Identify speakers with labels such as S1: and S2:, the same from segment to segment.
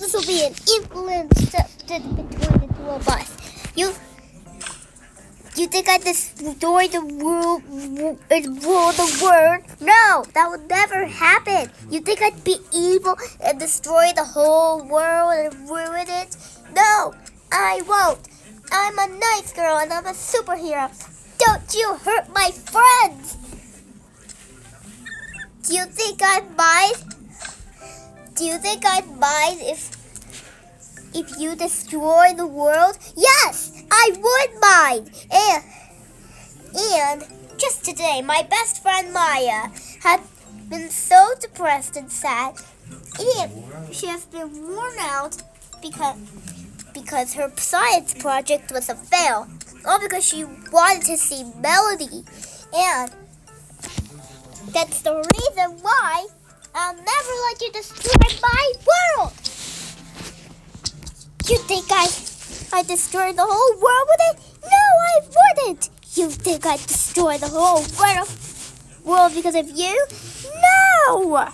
S1: This will be an equal between the two of us. You think I destroy the world? No, that would never happen. You think I'd be evil and destroy the whole world and ruin it? No, I won't. I'm a nice girl and I'm a superhero. Don't you hurt my friends! Do you think I'd mind? Do you think I'd mind if you destroy the world? Yes, I would mind. And just today, my best friend Maya had been so depressed and sad, and she has been worn out because her science project was a fail, all because she wanted to see Melody, and that's the reason why I'll never let you destroy my world. You think I destroyed the whole world with it? No, I wouldn't. You think I'd destroy the whole world because of you? No.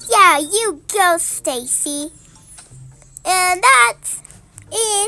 S1: Yeah, you go, Stacy. And that's it.